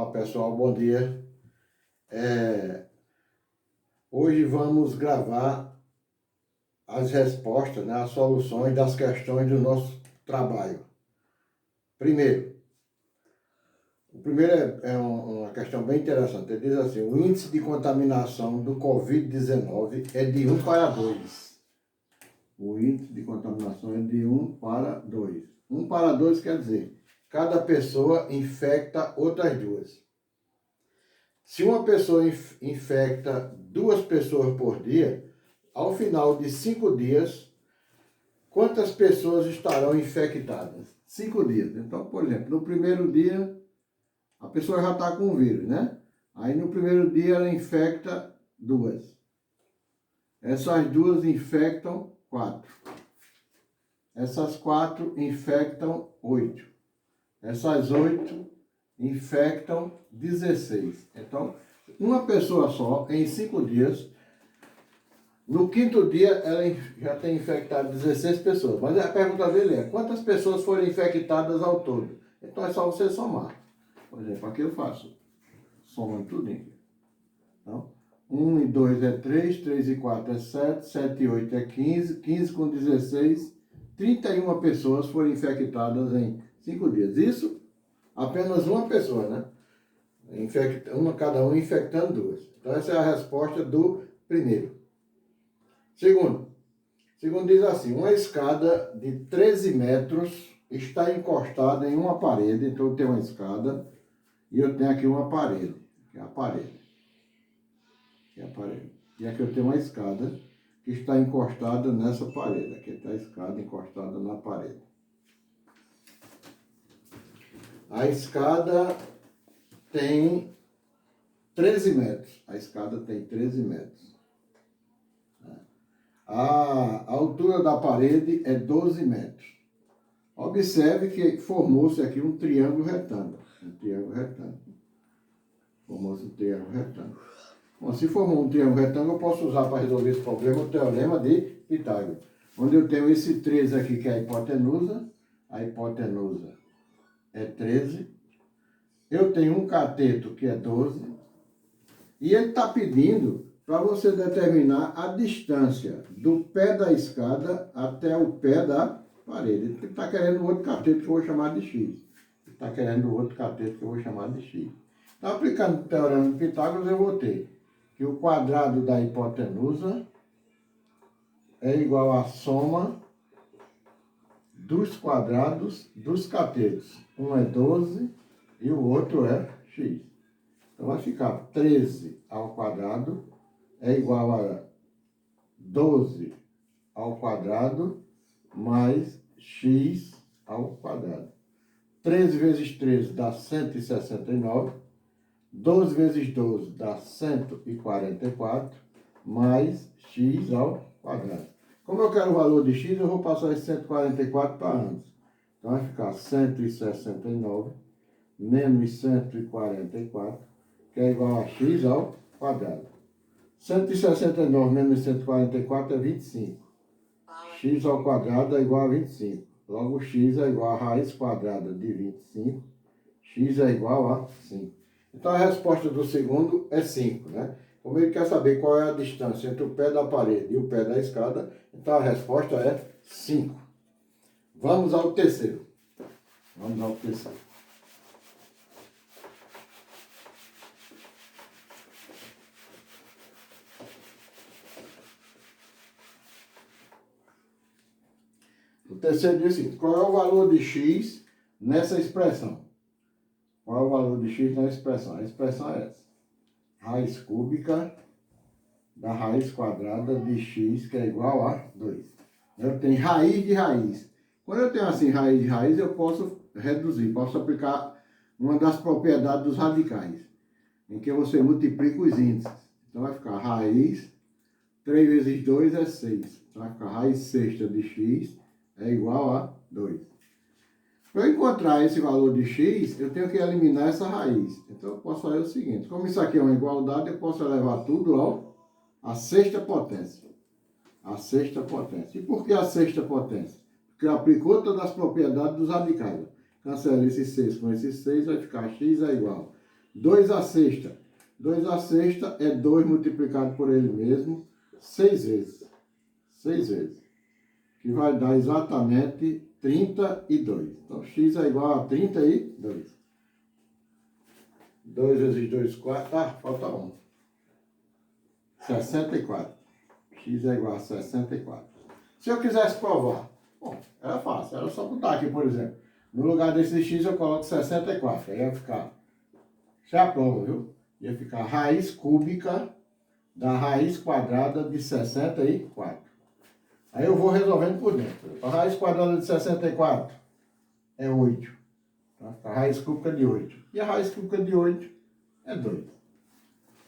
Olá pessoal, bom dia. Hoje vamos gravar as respostas, né, as soluções das questões do nosso trabalho. O primeiro é uma questão bem interessante. Ele diz assim: o índice de contaminação do Covid-19 é de 1 para 2. O índice de contaminação é de 1 para 2. 1 para 2 quer dizer, cada pessoa infecta outras duas. Se uma pessoa infecta 2 pessoas por dia, ao final de 5 dias, quantas pessoas estarão infectadas? 5 dias. Então, por exemplo, no primeiro dia, a pessoa já está com o vírus, né? Aí no primeiro dia ela infecta 2. Essas 2 infectam 4. Essas 4 infectam 8. Essas 8 infectam 16. Então, uma pessoa só, em 5 dias, no 5º dia, ela já tem infectado 16 pessoas. Mas a pergunta dele é: quantas pessoas foram infectadas ao todo? Então é só você somar. Por exemplo, aqui eu faço, somando tudo aqui. Então, 1 e 2 é 3, 3 e 4 é 7, 7 e 8 é 15, 15 com 16, 31 pessoas foram infectadas em 5 dias. Isso apenas uma pessoa, né? Cada um infectando 2. Então essa é a resposta do primeiro. Segundo diz assim: uma escada de 13 metros está encostada em uma parede. Então eu tenho uma escada e eu tenho aqui uma parede, que é a parede. E aqui eu tenho uma escada que está encostada nessa parede. Aqui está a escada encostada na parede. A escada tem 13 metros. A escada tem 13 metros. A altura da parede é 12 metros. Observe que formou-se aqui um triângulo retângulo. Formou-se um triângulo retângulo. Bom, se formou um triângulo retângulo, eu posso usar para resolver esse problema o teorema de Pitágoras. Onde eu tenho esse 13 aqui, que é a hipotenusa. A hipotenusa é 13. Eu tenho um cateto, que é 12. E ele está pedindo para você determinar a distância do pé da escada até o pé da parede. Ele está querendo outro cateto que eu vou chamar de x. Então, aplicando o teorema de Pitágoras, eu vou ter que o quadrado da hipotenusa é igual à soma dos quadrados dos catetos. Um é 12 e o outro é x. Então vai ficar 13 ao quadrado é igual a 12 ao quadrado mais x ao quadrado. 13 vezes 13 dá 169. 12 vezes 12 dá 144 mais x ao quadrado. Como eu quero o valor de x, eu vou passar esse 144 para antes. Então vai ficar 169 menos 144, que é igual a x ao quadrado. 169 menos 144 é 25. X ao quadrado é igual a 25. Logo, x é igual a raiz quadrada de 25. X é igual a 5. Então a resposta do segundo é 5, né? Como ele quer saber qual é a distância entre o pé da parede e o pé da escada, então a resposta é 5. Vamos ao terceiro. O terceiro diz o seguinte: qual é o valor de x nessa expressão? Qual é o valor de x na expressão? A expressão é essa: raiz cúbica da raiz quadrada de x, que é igual a 2. Eu tenho raiz de raiz. Quando eu tenho assim raiz de raiz, eu posso reduzir, posso aplicar uma das propriedades dos radicais, em que você multiplica os índices. Então vai ficar raiz, 3 vezes 2 é 6. Então vai ficar raiz sexta de x é igual a 2. Para eu encontrar esse valor de x, eu tenho que eliminar essa raiz. Então eu posso fazer o seguinte: como isso aqui é uma igualdade, eu posso elevar tudo à sexta potência. E por que a sexta potência? Porque eu aplico todas as propriedades dos radicais. Cancela esse 6 com esse 6, vai ficar x é igual 2 à sexta. 2 à sexta é 2 multiplicado por ele mesmo 6 vezes. 6 vezes. Que vai dar exatamente 32. Então, x é igual a 32. 2 vezes 2, 4. Ah, falta 1. 64. X é igual a 64. Se eu quisesse provar, bom, era fácil. Era só botar aqui, por exemplo. No lugar desse x eu coloco 64. Aí ia ficar... Isso é a prova, viu? Ia ficar raiz cúbica da raiz quadrada de 64. Aí eu vou resolvendo por dentro. A raiz quadrada de 64 é 8. Tá? A raiz cúbica de 8. E a raiz cúbica de 8 é 2.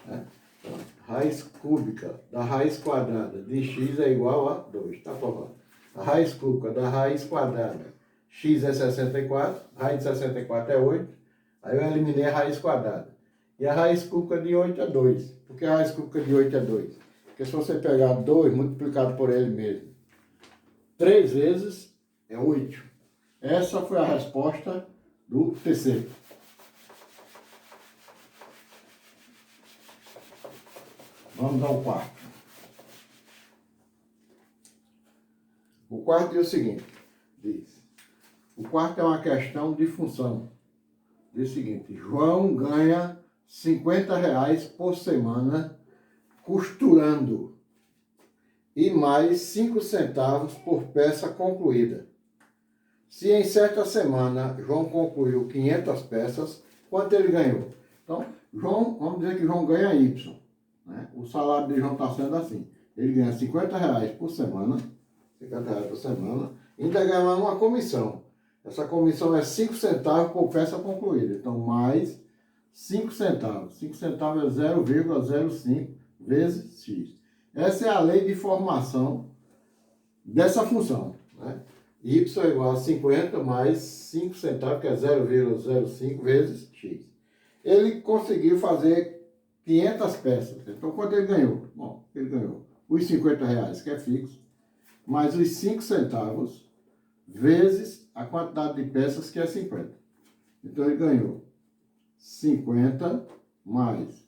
Né? Então, raiz cúbica da raiz quadrada de x é igual a 2. Tá provado. A raiz cúbica da raiz quadrada, x é 64, raiz de 64 é 8. Aí eu eliminei a raiz quadrada. E a raiz cúbica de 8 é 2. Por que a raiz cúbica de 8 é 2? Porque se você pegar 2 multiplicado por ele mesmo 3 vezes, é 8. Essa foi a resposta do terceiro. Vamos ao quarto. O quarto diz o seguinte, diz, o quarto é uma questão de função. Diz o seguinte, João ganha R$50 por semana costurando e mais 5 centavos por peça concluída. Se em certa semana João concluiu 500 peças, quanto ele ganhou? Então, João, vamos dizer que João ganha Y. Né? O salário de João está sendo assim. Ele ganha R$50 por semana, R$50 por semana, e ainda ganha uma comissão. Essa comissão é 5 centavos por peça concluída. Então, mais 5 centavos. 5 centavos é 0,05 vezes x. Essa é a lei de formação dessa função. Né? Y é igual a 50 mais 5 centavos, que é 0,05 vezes x. Ele conseguiu fazer 500 peças. Então, quanto ele ganhou? Bom, ele ganhou os R$50, que é fixo, mais os 5 centavos, vezes a quantidade de peças, que é 50. Então, ele ganhou 50 mais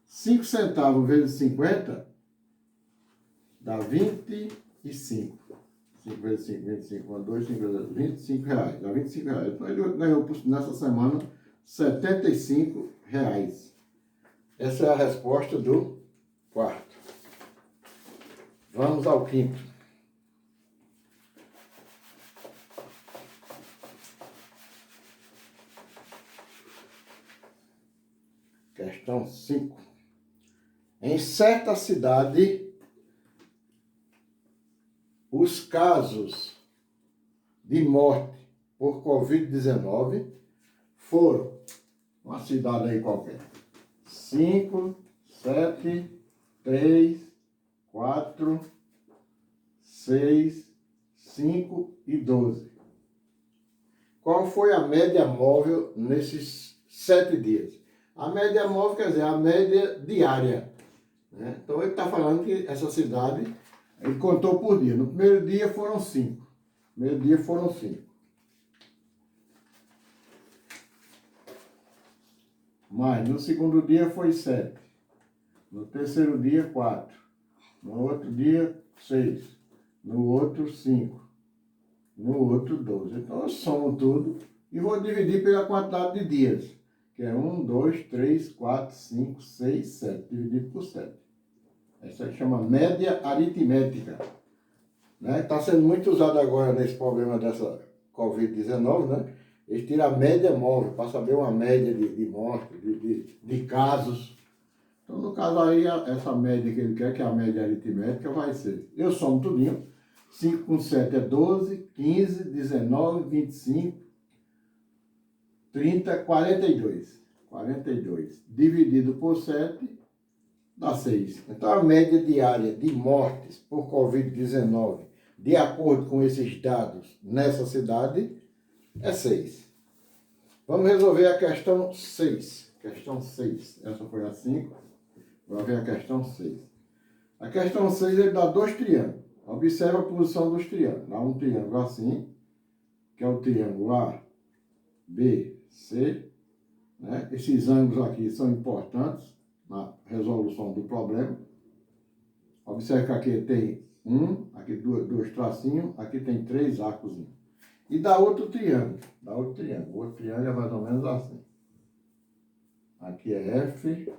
5 centavos vezes 50 dá 25. 5 vezes 5, 25, 1, 2, 5 vezes 25 reais. Dá 25 reais. Então, ele ganhou nessa semana R$75. Essa é a resposta do quarto. Vamos ao quinto. Questão 5. Em certa cidade, os casos de morte por Covid-19 foram, uma cidade aí qualquer, 5, 7, 3, 4, 6, 5 e 12. Qual foi a média móvel nesses 7 dias? A média móvel quer dizer a média diária. Né? Então ele está falando que essa cidade, ele contou por dia. No primeiro dia foram 5. Mas no segundo dia foi 7. No terceiro dia, 4. No outro dia, 6. No outro, 5. No outro, 12. Então eu somo tudo e vou dividir pela quantidade de dias. Que é 1, 2, 3, 4, 5, 6, 7. Dividido por 7. Essa se chama média aritmética. Está sendo muito usado agora nesse problema dessa Covid-19, né? Eles tiram a média móvel para saber uma média de morte, de casos. Então, no caso aí, essa média que ele quer, que é a média aritmética, vai ser, eu somo tudinho, 5 com 7 é 12, 15, 19, 25, 30, 42. 42 dividido por 7 dá 6. Então, a média diária de mortes por Covid-19, de acordo com esses dados nessa cidade, é 6. Vamos resolver a questão 6. Questão 6. Essa foi a 5. Vamos ver a questão 6. A questão 6 ele dá 2 triângulos. Observe a posição dos triângulos. Dá um triângulo assim, que é o triângulo A, B, C. né? Esses ângulos aqui são importantes na resolução do problema. Observe que aqui tem aqui dois tracinhos, aqui tem 3 arcos. E dá outro triângulo, O outro triângulo é mais ou menos assim. Aqui é F,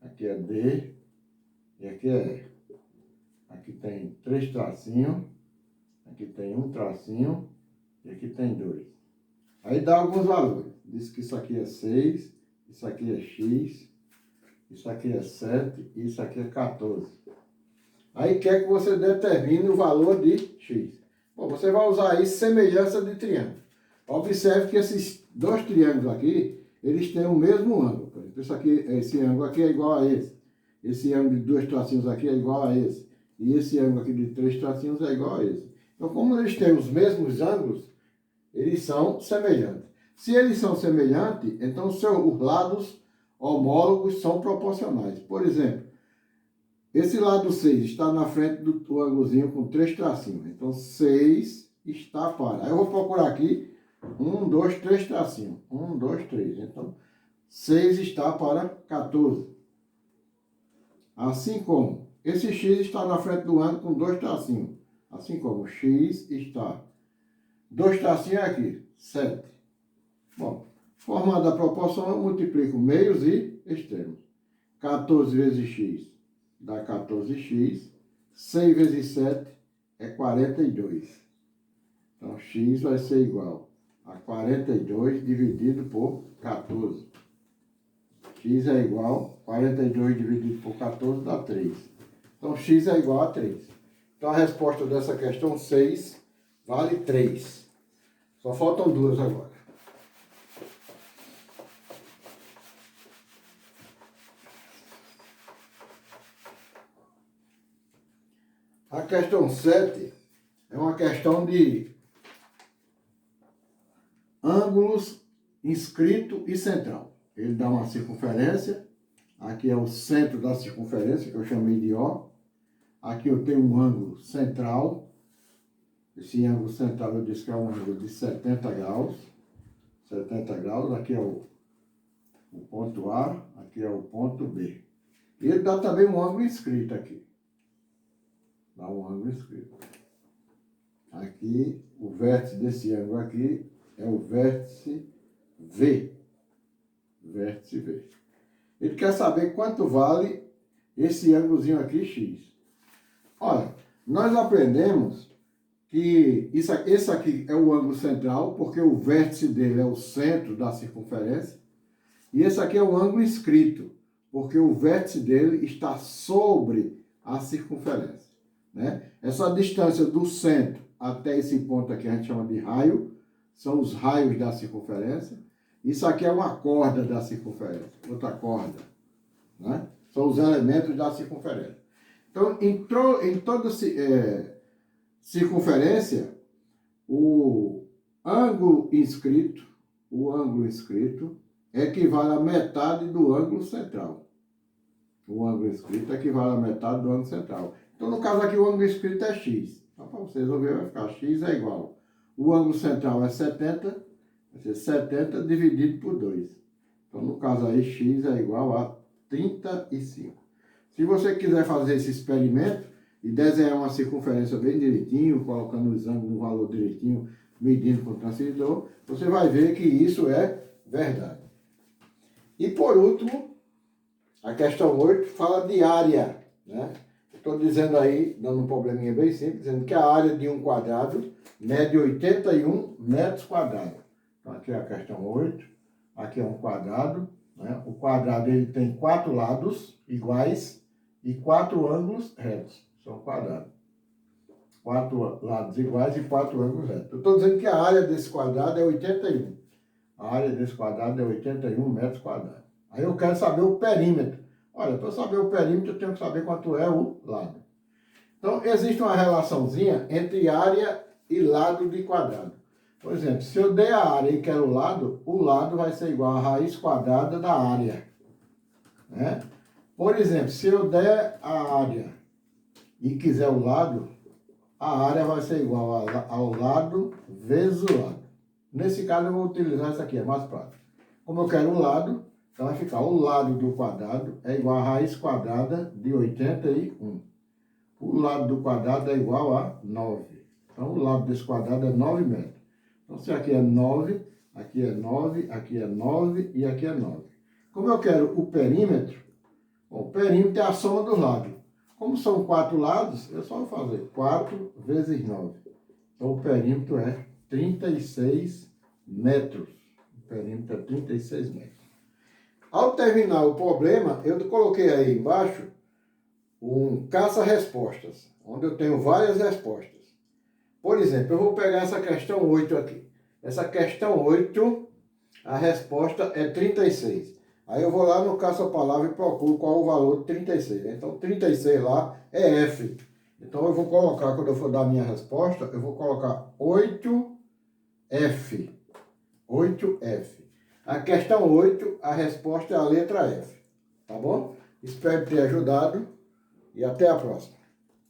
aqui é D e aqui é E. Aqui tem 3 tracinhos, aqui tem 1 tracinho e aqui tem 2. Aí dá alguns valores. Diz que isso aqui é 6, isso aqui é X, isso aqui é 7 e isso aqui é 14. Aí quer que você determine o valor de X. Bom, você vai usar aí semelhança de triângulo. Observe que esses 2 triângulos aqui, eles têm o mesmo ângulo. Por exemplo, esse ângulo aqui é igual a esse. Esse ângulo de 2 tracinhos aqui é igual a esse. E esse ângulo aqui de 3 tracinhos é igual a esse. Então, como eles têm os mesmos ângulos, eles são semelhantes. Se eles são semelhantes, então os lados homólogos são proporcionais. Por exemplo, esse lado 6 está na frente do ângulozinho com 3 tracinhos. Então, 6 está para. Aí eu vou procurar aqui 1, 2, 3 tracinhos. 1, 2, 3. Então, 6 está para 14. Assim como esse X está na frente do ângulo com 2 tracinhos. Assim como X está. 2 tracinhos aqui, 7. Bom, formando a proporção, eu multiplico meios e extremos. 14 vezes X dá 14x. 6 vezes 7 é 42. Então, X vai ser igual a 42 dividido por 14. X é igual a 42 dividido por 14 dá 3. Então, X é igual a 3. Então, a resposta dessa questão 6 vale 3. Só faltam 2 agora. A questão 7 é uma questão de ângulos inscrito e central. Ele dá uma circunferência, aqui é o centro da circunferência, que eu chamei de O. Aqui eu tenho um ângulo central. Esse ângulo central eu disse que é um ângulo de 70 graus. 70 graus, aqui é o ponto A, aqui é o ponto B. E ele dá também um ângulo inscrito aqui. Dá um ângulo inscrito. Aqui, o vértice desse ângulo aqui é o vértice V. Vértice V. Ele quer saber quanto vale esse ângulozinho aqui, X. Olha, nós aprendemos que esse aqui é o ângulo central, porque o vértice dele é o centro da circunferência. E esse aqui é o ângulo inscrito, porque o vértice dele está sobre a circunferência. Né? Essa distância do centro até esse ponto aqui a gente chama de raio, são os raios da circunferência. Isso aqui é uma corda da circunferência, outra corda. Né? São os elementos da circunferência. Então, em toda circunferência, o ângulo inscrito equivale a metade do ângulo central. O ângulo inscrito equivale a metade do ângulo central. Então, no caso aqui, o ângulo inscrito é x. Então, para você resolver, vai ficar x é igual. O ângulo central é 70, vai ser 70 dividido por 2. Então, no caso aí, x é igual a 35. Se você quiser fazer esse experimento e desenhar uma circunferência bem direitinho, colocando os ângulos no valor direitinho, medindo com o transferidor, você vai ver que isso é verdade. E por último, a questão 8 fala de área, né? Estou dizendo aí, dando um probleminha bem simples, dizendo que a área de um quadrado mede 81 metros quadrados. Então aqui é a questão 8, aqui é um quadrado, né? O quadrado ele tem 4 lados iguais e 4 ângulos retos, são quadrados. 4 lados iguais e 4 ângulos retos. Eu estou dizendo que a área desse quadrado é 81. A área desse quadrado é 81 metros quadrados. Aí eu quero saber o perímetro. Olha, para saber o perímetro, eu tenho que saber quanto é o lado. Então, existe uma relaçãozinha entre área e lado de quadrado. Por exemplo, se eu der a área e quero o lado vai ser igual a raiz quadrada da área. Né? Por exemplo, se eu der a área e quiser o lado, a área vai ser igual ao lado vezes o lado. Nesse caso, eu vou utilizar isso aqui, é mais prático. Como eu quero um lado, então vai ficar o lado do quadrado é igual a raiz quadrada de 81. O lado do quadrado é igual a 9. Então, o lado desse quadrado é 9 metros. Então, se aqui é 9, aqui é 9, aqui é 9 e aqui é 9. Como eu quero o perímetro, o perímetro é a soma dos lados. Como são 4 lados, eu só vou fazer 4 vezes 9. Então, o perímetro é 36 metros. O perímetro é 36 metros. Ao terminar o problema, eu coloquei aí embaixo um caça-respostas, onde eu tenho várias respostas. Por exemplo, eu vou pegar essa questão 8 aqui. Essa questão 8, a resposta é 36. Aí eu vou lá no caça-palavra e procuro qual o valor de 36. Então, 36 lá é F. Então, eu vou colocar, quando eu for dar a minha resposta, eu vou colocar 8F. 8F. A questão 8, a resposta é a letra F. Tá bom? Espero ter ajudado e até a próxima.